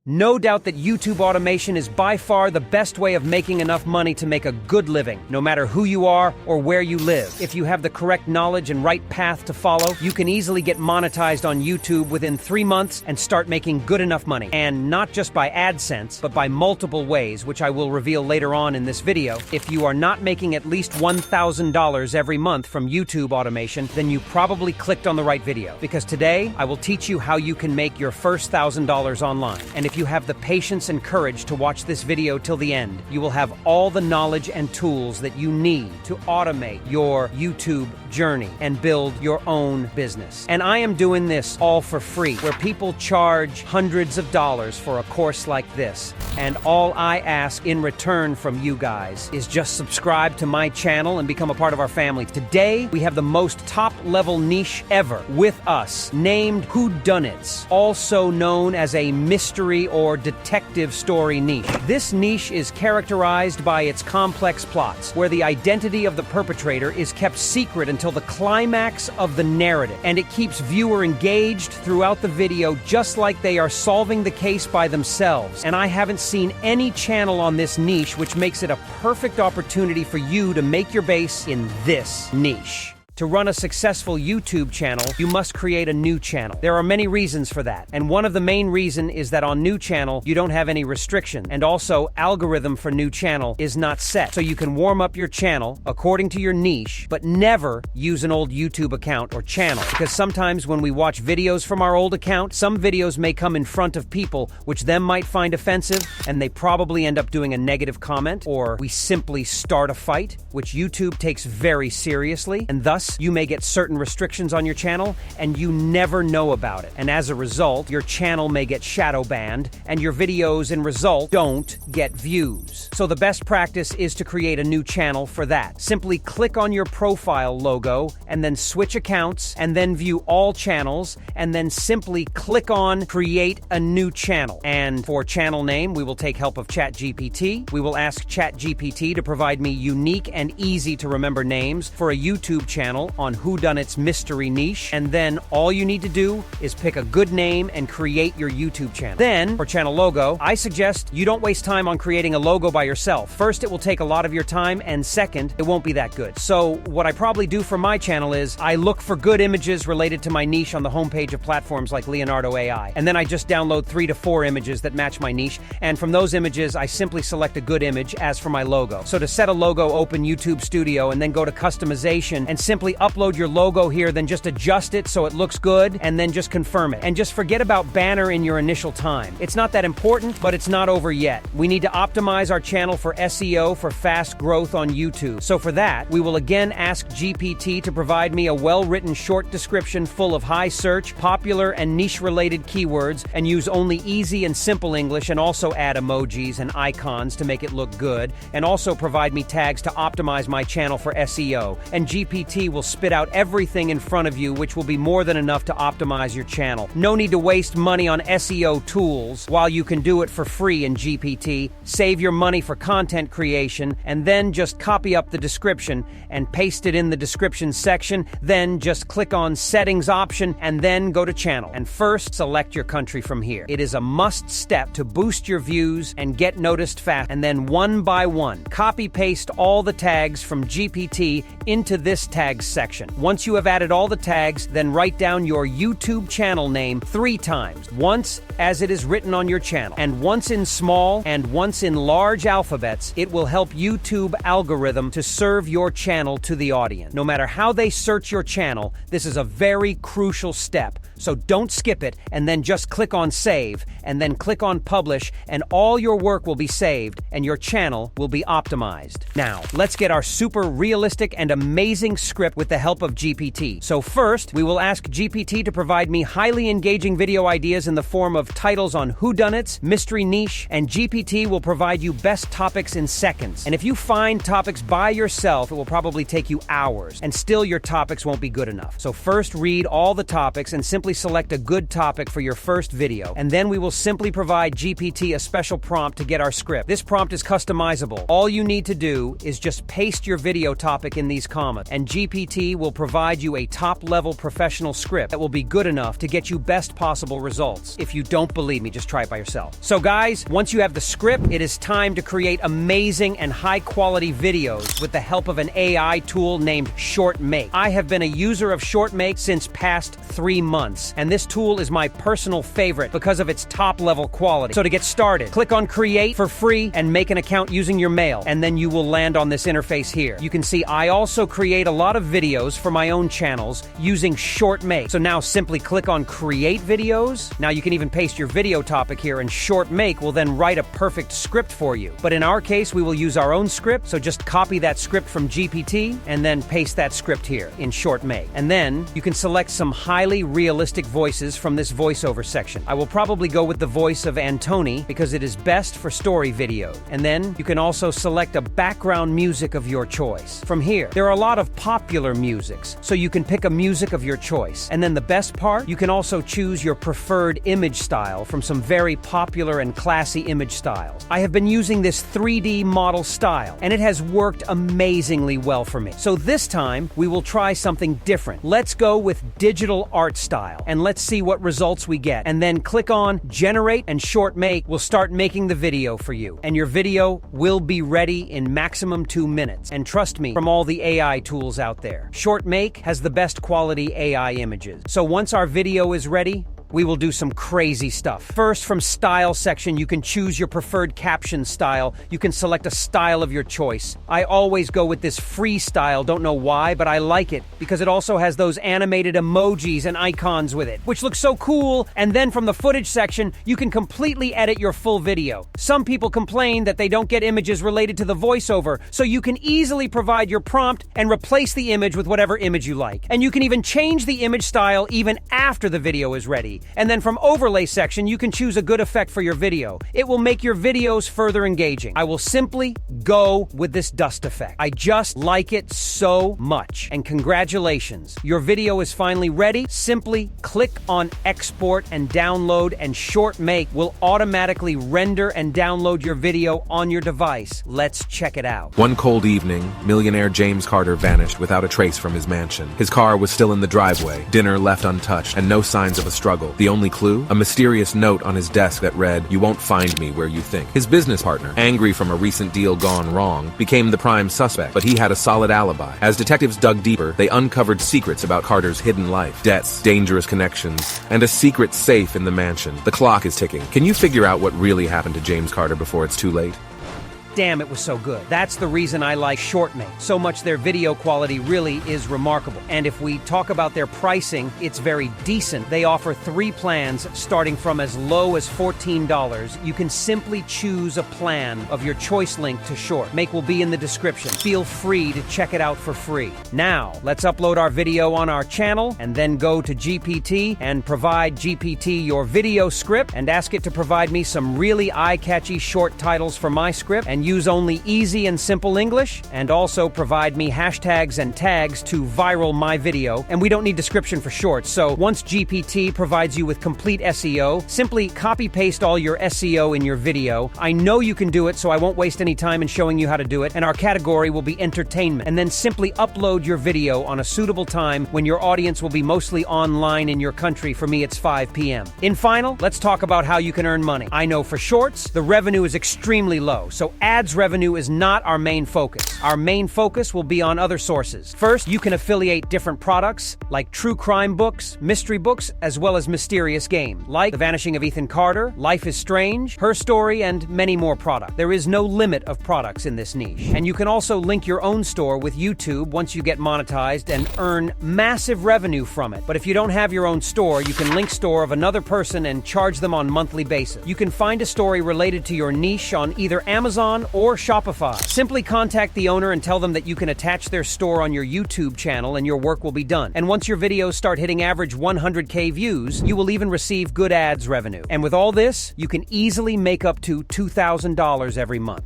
No doubt that YouTube automation is by far the best way of making enough money to make a good living, no matter who you are or where you live. If you have the correct knowledge and right path to follow, you can easily get monetized on YouTube within 3 months and start making good enough money. And not just by AdSense, but by multiple ways, which I will reveal later on in this video. If you are not making at least $1,000 every month from YouTube automation, then you probably clicked on the right video. Because today, I will teach you how you can make your first $1,000 online. And if you have the patience and courage to watch this video till the end, you will have all the knowledge and tools that you need to automate your YouTube journey and build your own business. And I am doing this all for free, where people charge hundreds of dollars for a course like this. And all I ask in return from you guys is just subscribe to my channel and become a part of our family. Today, we have the most top-level niche ever with us, named Whodunits, also known as a mystery or detective story niche. This niche is characterized by its complex plots, where the identity of the perpetrator is kept secret until the climax of the narrative, and it keeps viewer engaged throughout the video just like they are solving the case by themselves. And I haven't seen any channel on this niche, which makes it a perfect opportunity for you to make your base in this niche. To run a successful YouTube channel, you must create a new channel. There are many reasons for that, and one of the main reasons is that on new channel, you don't have any restriction, and also algorithm for new channel is not set, so you can warm up your channel according to your niche, but never use an old YouTube account or channel, because sometimes when we watch videos from our old account, some videos may come in front of people which them might find offensive, and they probably end up doing a negative comment, or we simply start a fight, which YouTube takes very seriously, and thus you may get certain restrictions on your channel and you never know about it. And as a result, your channel may get shadow banned and your videos in result don't get views. So the best practice is to create a new channel for that. Simply click on your profile logo and then switch accounts and then view all channels and then simply click on create a new channel. And for channel name, we will take help of ChatGPT. We will ask ChatGPT to provide me unique and easy to remember names for a YouTube channel on Whodunit's mystery niche, and then all you need to do is pick a good name and create your YouTube channel. Then, for channel logo, I suggest you don't waste time on creating a logo by yourself. First, it will take a lot of your time, and second, it won't be that good. So, what I probably do for my channel is I look for good images related to my niche on the homepage of platforms like Leonardo AI, and then I just download 3 to 4 images that match my niche, and from those images, I simply select a good image as for my logo. So to set a logo, open YouTube Studio, and then go to customization, and simply upload your logo here, then just adjust it so it looks good, and then just confirm it. And just forget about banner in your initial time. It's not that important, but it's not over yet. We need to optimize our channel for SEO for fast growth on YouTube. So for that, we will again ask GPT to provide me a well-written short description full of high search, popular, and niche-related keywords, and use only easy and simple English, and also add emojis and icons to make it look good, and also provide me tags to optimize my channel for SEO. And GPT will spit out everything in front of you, which will be more than enough to optimize your channel. No need to waste money on SEO tools while you can do it for free in GPT. Save your money for content creation, and then just copy up the description and paste it in the description section. Then just click on settings option and then go to channel. And first, select your country from here. It is a must step to boost your views and get noticed fast. And then one by one, copy paste all the tags from GPT into this tags section. Once you have added all the tags, then write down your YouTube channel name 3 times. Once as it is written on your channel, and once in small and once in large alphabets. It will help YouTube algorithm to serve your channel to the audience. No matter how they search your channel, this is a very crucial step. So don't skip it, and then just click on save, and then click on publish, and all your work will be saved, and your channel will be optimized. Now, let's get our super realistic and amazing script with the help of GPT. So first, we will ask GPT to provide me highly engaging video ideas in the form of titles on whodunits, mystery niche, and GPT will provide you best topics in seconds. And if you find topics by yourself, it will probably take you hours, and still your topics won't be good enough. So first, read all the topics and simply select a good topic for your first video, and then we will simply provide GPT a special prompt to get our script. This prompt is customizable. All you need to do is just paste your video topic in these commas, and GPT GPT will provide you a top-level professional script that will be good enough to get you best possible results. If you don't believe me, just try it by yourself. So guys, once you have the script, it is time to create amazing and high-quality videos with the help of an AI tool named ShortMake. I have been a user of ShortMake since past 3 months, and this tool is my personal favorite because of its top-level quality. So to get started, click on Create for free and make an account using your mail, and then you will land on this interface here. You can see I also create a lot of videos for my own channels using ShortMake. So now simply click on Create Videos. Now you can even paste your video topic here, and ShortMake will then write a perfect script for you. But in our case, we will use our own script, so just copy that script from GPT and then paste that script here in ShortMake. And then you can select some highly realistic voices from this voiceover section. I will probably go with the voice of Antoni because it is best for story videos. And then you can also select a background music of your choice. From here, there are a lot of popular musics, so you can pick a music of your choice. And then the best part, you can also choose your preferred image style from some very popular and classy image styles. I have been using this 3D model style, and it has worked amazingly well for me. So this time, we will try something different. Let's go with digital art style, and let's see what results we get. And then click on Generate, and ShortMake will start making the video for you. And your video will be ready in maximum 2 minutes. And trust me, from all the AI tools out there, ShortMake has the best quality AI images. So once our video is ready, we will do some crazy stuff. First, from style section, you can choose your preferred caption style. You can select a style of your choice. I always go with this freestyle, don't know why, but I like it because it also has those animated emojis and icons with it, which looks so cool. And then from the footage section, you can completely edit your full video. Some people complain that they don't get images related to the voiceover, so you can easily provide your prompt and replace the image with whatever image you like. And you can even change the image style even after the video is ready. And then from overlay section, you can choose a good effect for your video. It will make your videos further engaging. I will simply go with this dust effect. I just like it so much. And congratulations, your video is finally ready. Simply click on export and download, and ShortMake will automatically render and download your video on your device. Let's check it out. One cold evening, millionaire James Carter vanished without a trace from his mansion. His car was still in the driveway, dinner left untouched, and no signs of a struggle. The only clue? A mysterious note on his desk that read, "You won't find me where you think." His business partner, angry from a recent deal gone wrong, became the prime suspect, but he had a solid alibi. As detectives dug deeper, they uncovered secrets about Carter's hidden life, debts, dangerous connections, and a secret safe in the mansion. The clock is ticking. Can you figure out what really happened to James Carter before it's too late? Damn, it was so good. That's the reason I like ShortMake. So much their video quality really is remarkable. And if we talk about their pricing, it's very decent. They offer 3 plans starting from as low as $14. You can simply choose a plan of your choice. Link to ShortMake will be in the description. Feel free to check it out for free. Now, let's upload our video on our channel and then go to GPT and provide GPT your video script and ask it to provide me some really eye-catchy short titles for my script, and use only easy and simple English, and also provide me hashtags and tags to viral my video. And we don't need description for shorts, so once GPT provides you with complete SEO, simply copy-paste all your SEO in your video. I know you can do it, so I won't waste any time in showing you how to do it, and our category will be entertainment. And then simply upload your video on a suitable time when your audience will be mostly online in your country. For me, it's 5 p.m. In final, let's talk about how you can earn money. I know for shorts, the revenue is extremely low, so ads revenue is not our main focus. Our main focus will be on other sources. First, you can affiliate different products like true crime books, mystery books, as well as mysterious games like The Vanishing of Ethan Carter, Life is Strange, Her Story, and many more products. There is no limit of products in this niche. And you can also link your own store with YouTube once you get monetized and earn massive revenue from it. But if you don't have your own store, you can link store of another person and charge them on monthly basis. You can find a story related to your niche on either Amazon or Shopify. Simply contact the owner and tell them that you can attach their store on your YouTube channel and your work will be done. And once your videos start hitting average 100K views, you will even receive good ads revenue. And with all this, you can easily make up to $2,000 every month.